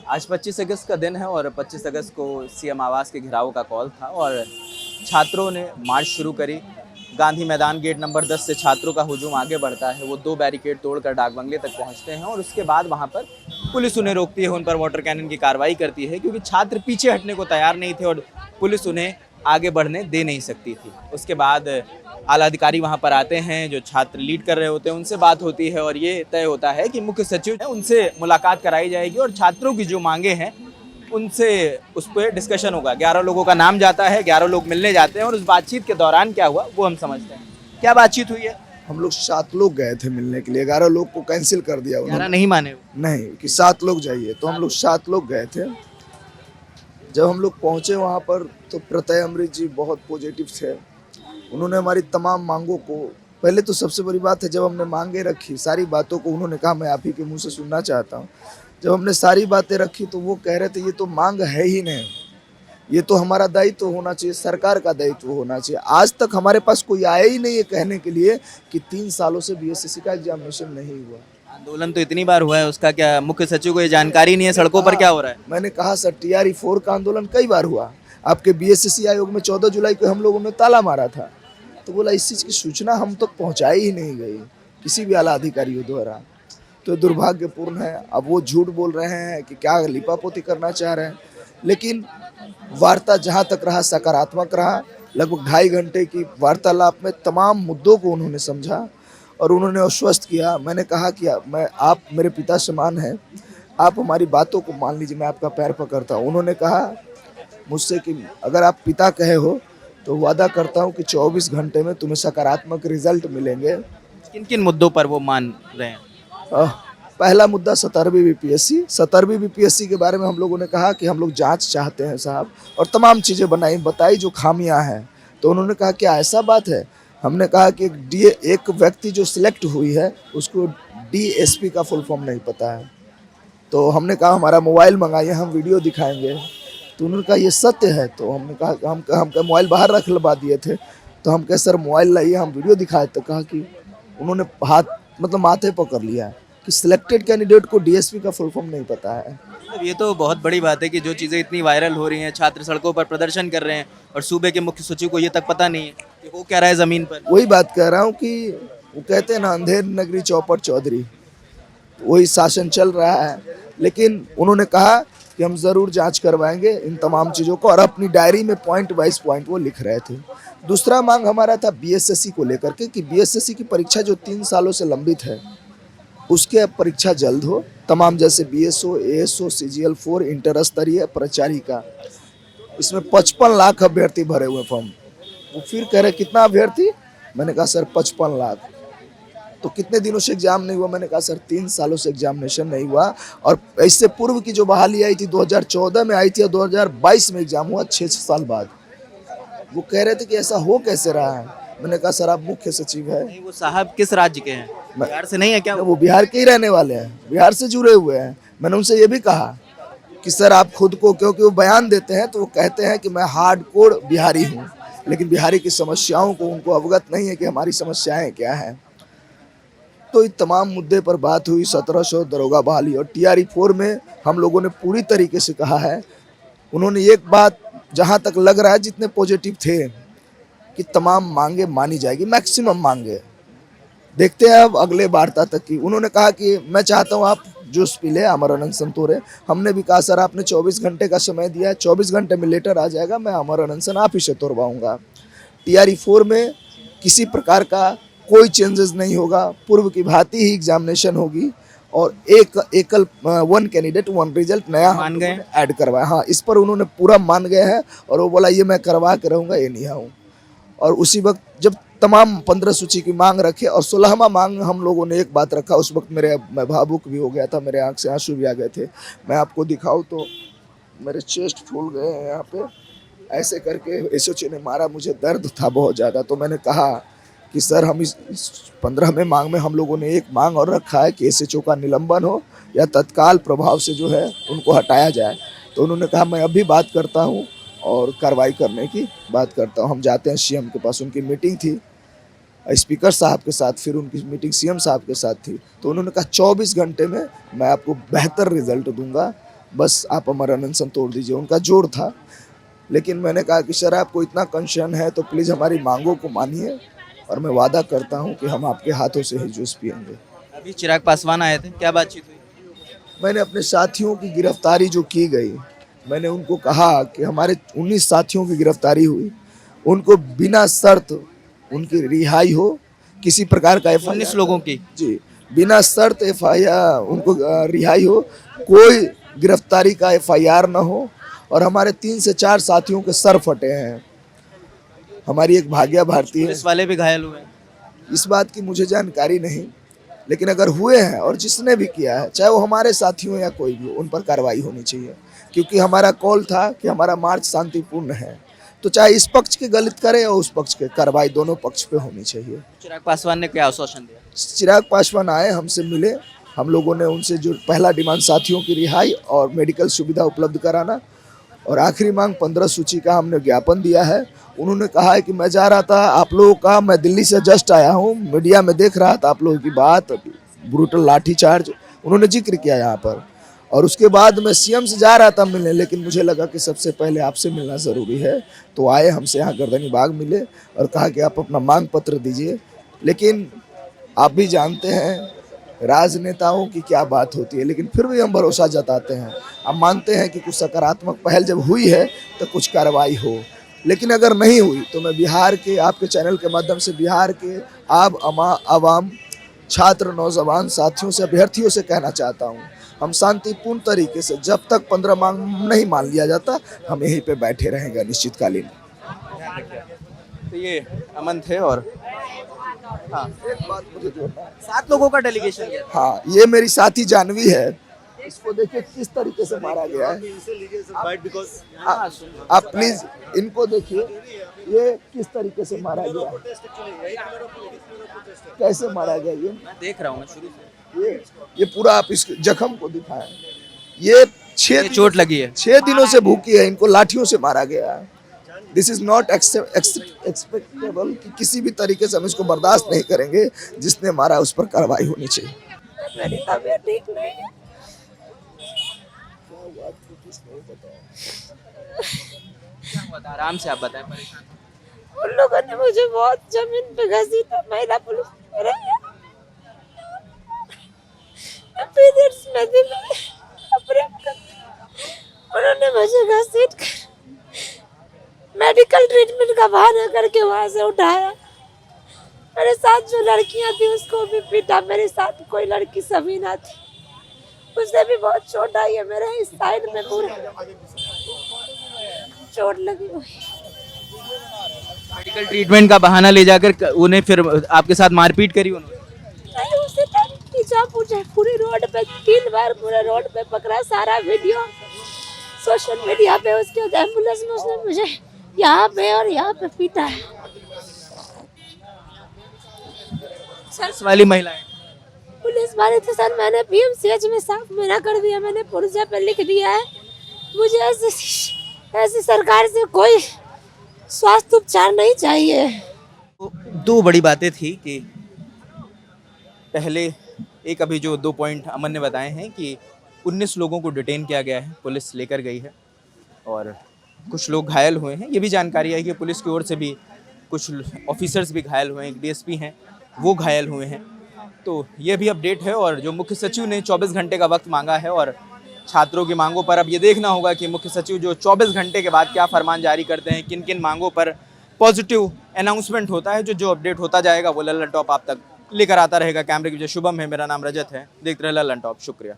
आज 25 अगस्त का दिन है और 25 अगस्त को सीएम आवास के घेराव का कॉल था और छात्रों ने मार्च शुरू करी। गांधी मैदान गेट नंबर 10 से छात्रों का हुजूम आगे बढ़ता है। वो 2 बैरिकेड तोड़कर डाक बंगले तक पहुंचते हैं और उसके बाद वहां पर पुलिस उन्हें रोकती है, उन पर वाटर कैनन की कार्रवाई करती है क्योंकि छात्र पीछे हटने को तैयार नहीं थे और पुलिस उन्हें आगे बढ़ने दे नहीं सकती थी। उसके बाद आला अधिकारी वहां पर आते हैं, जो छात्र लीड कर रहे होते हैं उनसे बात होती है और ये तय होता है कि मुख्य सचिव है उनसे मुलाकात कराई जाएगी और छात्रों की जो मांगे हैं उनसे उस पर डिस्कशन होगा। 11 लोगों का नाम जाता है, 11 लोग मिलने जाते हैं और उस बातचीत के दौरान क्या हुआ वो हम समझते हैं। क्या बातचीत हुई है? हम लोग 7 लोग गए थे मिलने के लिए, 11 लोग को कैंसिल कर दिया 11 उन्होंने। नहीं माने? नहीं कि 7 लोग जाइए, तो हम लोग 7 लोग गए थे। जब हम लोग पहुंचे वहां पर तो प्रत्यय अमृत जी बहुत पॉजिटिव थे। उन्होंने हमारी तमाम मांगों को, पहले तो सबसे बड़ी बात है, जब हमने मांगे रखी सारी बातों को उन्होंने कहा मैं आप ही के मुंह से सुनना चाहता हूँ। जब हमने सारी बातें रखी तो वो कह रहे थे ये तो मांग है ही नहीं, ये तो हमारा दायित्व होना चाहिए, सरकार का दायित्व होना चाहिए। आज तक हमारे पास कोई आया ही नहीं है कहने के लिए कि 3 सालों से बीएसएससी का एग्जामिनेशन नहीं हुआ। आंदोलन तो इतनी बार हुआ है, उसका क्या मुख्य सचिव को ये जानकारी नहीं है? सड़कों पर क्या हो रहा है? मैंने कहा सर टीआरई 4 का आंदोलन कई बार हुआ, आपके बीएसएससी आयोग में 14 जुलाई को हम लोगों ने ताला मारा था। तो बोला इस चीज़ की सूचना हम तक पहुंचाई ही नहीं गई किसी भी आला अधिकारियों द्वारा। तो दुर्भाग्यपूर्ण है। अब वो झूठ बोल रहे हैं कि क्या लिपापोती करना चाह रहे हैं, लेकिन वार्ता जहाँ तक रहा सकारात्मक रहा। लगभग 2.5 घंटे की वार्तालाप में तमाम मुद्दों को उन्होंने समझा और उन्होंने आश्वस्त किया। मैंने कहा कि आप मेरे पिता समान हैं, आप हमारी बातों को मान लीजिए, मैं आपका पैर पकड़ता हूँ। उन्होंने कहा मुझसे कि अगर आप पिता कहे हो तो वादा करता हूँ कि 24 घंटे में तुम्हें सकारात्मक रिजल्ट मिलेंगे। किन किन मुद्दों पर वो मान रहे हैं? पहला मुद्दा 17वीं बीपीएससी, 17वीं बीपीएससी के बारे में हम लोगों ने कहा कि हम लोग जांच चाहते हैं साहब, और तमाम चीज़ें बताई जो खामियां हैं। तो उन्होंने कहा क्या ऐसा बात है? हमने कहा कि एक व्यक्ति जो सिलेक्ट हुई है उसको डीएसपी का फुल फॉर्म नहीं पता है। तो हमने कहा हमारा मोबाइल मंगाइए, हम वीडियो दिखाएंगे। तो उन्होंने कहा ये सत्य है? तो हमने कहा हम मोबाइल बाहर रखलवा दिए थे। तो हम कहे सर मोबाइल लाइए, हम वीडियो दिखाए। तो कहा कि उन्होंने हाथ मतलब माथे पकड़ लिया कि सिलेक्टेड कैंडिडेट को डीएसपी का फुल फॉर्म नहीं पता है। मतलब ये तो बहुत बड़ी बात है कि जो चीज़ें इतनी वायरल हो रही हैं, छात्र सड़कों पर प्रदर्शन कर रहे हैं और सूबे के मुख्य सचिव को ये तक पता नहीं है कि वो क्या रहा है ज़मीन पर। वही बात कह रहा हूँ कि वो कहते हैं ना अंधेर नगरी चौपट चौधरी, वही शासन चल रहा है। लेकिन उन्होंने कहा कि हम ज़रूर जांच करवाएंगे इन तमाम चीज़ों को, और अपनी डायरी में पॉइंट वाइज पॉइंट वो लिख रहे थे। दूसरा मांग हमारा था बीएसएससी को लेकर के कि बीएसएससी की परीक्षा जो 3 सालों से लंबित है उसके अब परीक्षा जल्द हो। तमाम जैसे बीएसओ, एएसओ, सीजीएल 4 इंटर स्तरीय प्राचार्य का, इसमें 55 लाख अभ्यर्थी भरे हुए फॉर्म। वो फिर कह रहे कितना अभ्यर्थी? मैंने कहा सर 55 लाख। तो कितने दिनों से एग्जाम नहीं हुआ? मैंने कहा सर 3 सालों से एग्जामिनेशन नहीं हुआ, और इससे पूर्व की जो बहाली आई थी 2014 में आई थी और 2022 में एग्जाम हुआ 6 साल बाद। वो कह रहे थे कि ऐसा हो कैसे रहा है? मैंने कहा सर आप मुख्य सचिव है। नहीं, वो साहब किस राज्य के हैं? बिहार से नहीं है क्या? वो बिहार के ही रहने वाले हैं, बिहार से जुड़े हुए हैं। मैंने उनसे ये भी कहा कि सर आप खुद को, क्योंकि वो बयान देते हैं तो वो कहते हैं कि मैं हार्डकोर बिहारी हूँ, लेकिन बिहारी की समस्याओं को उनको अवगत नहीं है कि हमारी समस्याएं क्या हैं। तो इस तमाम मुद्दे पर बात हुई। 1700 दरोगा बहाली और टीआरई 4 में हम लोगों ने पूरी तरीके से कहा है। उन्होंने एक बात जहाँ तक लग रहा है जितने पॉजिटिव थे कि तमाम मांगे मानी जाएगी, मैक्सिमम मांगे। देखते हैं अब अगले वार्ता तक की। उन्होंने कहा कि मैं चाहता हूँ आप जूस पी ले, अमर अनशन तोड़े। हमने भी कहा सर आपने 24 घंटे का समय दिया है, 24 घंटे में लेटर आ जाएगा, मैं अमर अनशन आप ही से तोड़वाऊंगा। टीआरई 4 में किसी प्रकार का कोई चेंजेस नहीं होगा, पूर्व की भांति ही एग्जामिनेशन होगी और एकल 1 कैंडिडेट 1 रिजल्ट नया मान गए, ऐड करवाया। हाँ, इस पर उन्होंने पूरा मान गए हैं और वो बोला ये मैं करवा के रहूँगा, ये नहीं आऊँ। और उसी वक्त जब तमाम 15 सूची की मांग रखे और 16वां मांग हम लोगों ने एक बात रखा, उस वक्त मैं भावुक भी हो गया था, मेरे आँख से आंसू भी आ गए थे। मैं आपको दिखाऊँ तो मेरे चेस्ट फूल गए हैं यहाँ पे, ऐसे करके एसओची ने मारा, मुझे दर्द था बहुत ज़्यादा। तो मैंने कहा कि सर हम इस 15वें मांग में हम लोगों ने एक मांग और रखा है कि एसएचओ का निलंबन हो या तत्काल प्रभाव से जो है उनको हटाया जाए। तो उन्होंने कहा मैं अभी बात करता हूँ और कार्रवाई करने की बात करता हूँ। हम जाते हैं सीएम के पास, उनकी मीटिंग थी स्पीकर साहब के साथ, फिर उनकी मीटिंग सीएम साहब के साथ थी। तो उन्होंने कहा 24 घंटे में मैं आपको बेहतर रिजल्ट दूंगा बस आप हमारा अनशन तोड़ दीजिए, उनका जोर था। लेकिन मैंने कहा कि सर आपको इतना कंसर्न है तो प्लीज़ हमारी मांगों को मानिए, और मैं वादा करता हूं कि हम आपके हाथों से ही जूस पिएंगे। अभी चिराग पासवान आए थे, क्या बातचीत हुई? मैंने अपने साथियों की गिरफ्तारी जो की गई, मैंने उनको कहा कि हमारे 19 साथियों की गिरफ्तारी हुई, उनको बिना शर्त उनकी रिहाई हो, किसी प्रकार का एफ 19 लोगों की। जी, बिना शर्त FIR उनको रिहाई हो, कोई गिरफ्तारी का FIR ना हो, और हमारे 3 से 4 साथियों के सर फटे हैं। हमारी एक भाग्या भारती है, पुलिस वाले भी घायल हुए हैं। इस बात की मुझे जानकारी नहीं, लेकिन अगर हुए हैं और जिसने भी किया है, चाहे वो हमारे साथी हो या कोई भी हो, उन पर कार्रवाई होनी चाहिए। क्योंकि हमारा कॉल था कि हमारा मार्च शांतिपूर्ण है, तो चाहे इस पक्ष के गलत करे और उस पक्ष के, कार्रवाई दोनों पक्ष पे होनी चाहिए। चिराग पासवान ने क्या आश्वासन दिया? चिराग पासवान आए, हमसे मिले, हम लोगों ने उनसे जो पहला डिमांड साथियों की रिहाई और मेडिकल सुविधा उपलब्ध कराना, और आखिरी मांग 15 सूची का हमने ज्ञापन दिया है। उन्होंने कहा है कि मैं जा रहा था आप लोगों का, मैं दिल्ली से जस्ट आया हूँ, मीडिया में देख रहा था आप लोगों की बात, ब्रूटल लाठीचार्ज उन्होंने जिक्र किया यहाँ पर, और उसके बाद मैं CM से जा रहा था मिलने, लेकिन मुझे लगा कि सबसे पहले आपसे मिलना ज़रूरी है, तो आए, हमसे यहाँ गर्दनी बाग मिले और कहा कि आप अपना मांग पत्र दीजिए। लेकिन आप भी जानते हैं राजनेताओं की क्या बात होती है, लेकिन फिर भी हम भरोसा जताते हैं, हम मानते हैं कि कुछ सकारात्मक पहल जब हुई है तो कुछ कार्रवाई हो। लेकिन अगर नहीं हुई तो मैं बिहार के, आपके चैनल के माध्यम से बिहार के आवाम, छात्र, नौजवान साथियों से, अभ्यर्थियों से कहना चाहता हूँ, हम शांतिपूर्ण तरीके से, जब तक 15 मांग नहीं मान लिया जाता, हम यहीं पे बैठे रहेंगे अनिश्चितकालीन। तो ये अमन थे, और हाँ, एक बात मुझे जोड़ना है। 7 लोगों का डेलीगेशन गया। हाँ, ये मेरी साथी जानवी है, इसको देखिए किस तरीके से मारा गया है। आप प्लीज इनको देखिए, ये किस तरीके से मारा गया है, कैसे मारा गया ये मैं देख रहा हूँ, मैं शुरू से। ये पूरा आप इस जख्म को दिखाएं। ये ये चोट लगी है। 6 दिनों से भूखी है, इनको लाठियों से मारा गया है। दिस इज नॉट एक्सपेक्टेबल, कि किसी भी तरीके से हम इसको बर्दाश्त नहीं करेंगे। जिसने मारा उस पर कार्रवाई होनी चाहिए। मेरी तबीयत ठीक नहीं है। क्या हुआ था? आराम से आप बताएं। परेशान उन लोगों ने मुझे बहुत जमीन पे घसीटा, महिला पुलिस में रही है। पीरियड्स में दिन प्रेम कर, उन्होंने मुझे घसीट कर मेडिकल ट्रीटमेंट का बहाना करके वहां से उठाया। मेरे साथ जो लड़कियां थी उसको भी पीटा, मेरे साथ कोई लड़की सबीना थी, उसे भी बहुत चोट आई है। मेरे इस साइड में पूरा चोट लगी हुई। मेडिकल ट्रीटमेंट का बहाना ले जाकर उन्हें फिर आपके साथ मारपीट करी उन्होंने? नहीं, उसे खींचा पूछा, पूरी रोड पे 3 बार पूरे रोड पे पकड़ा, सारा वीडियो सोशल मीडिया पे। उसके बाद एम्बुलेंस में उसने मुझे यहाँ पे और यहाँ पे पीटा है। पुलिस वाली महिलाएं पुलिस वाले थे सर, मैंने PMCH में साफ मना कर दिया, मैंने पुर्जा पे लिख दिया है, मुझे ऐसी सरकार से कोई स्वास्थ्य उपचार नहीं चाहिए। दो बड़ी बातें थी कि पहले एक अभी जो 2 पॉइंट अमन ने बताए हैं कि 19 लोगों को डिटेन किया गया है, पुलिस लेकर गई है, और कुछ लोग घायल हुए हैं। ये भी जानकारी है कि पुलिस की ओर से भी कुछ ऑफिसर्स भी घायल हुए हैं, एक DSP हैं वो घायल हुए हैं। तो ये भी अपडेट है, और जो मुख्य सचिव ने 24 घंटे का वक्त मांगा है, और छात्रों की मांगों पर अब ये देखना होगा कि मुख्य सचिव जो 24 घंटे के बाद क्या फरमान जारी करते हैं, किन किन मांगों पर पॉजिटिव अनाउंसमेंट होता है। जो अपडेट होता जाएगा वो लल्लन टॉप आप तक लेकर आता रहेगा। कैमरे की जो शुभम है, मेरा नाम रजत है, देखते रहे लल्लन टॉप। शुक्रिया।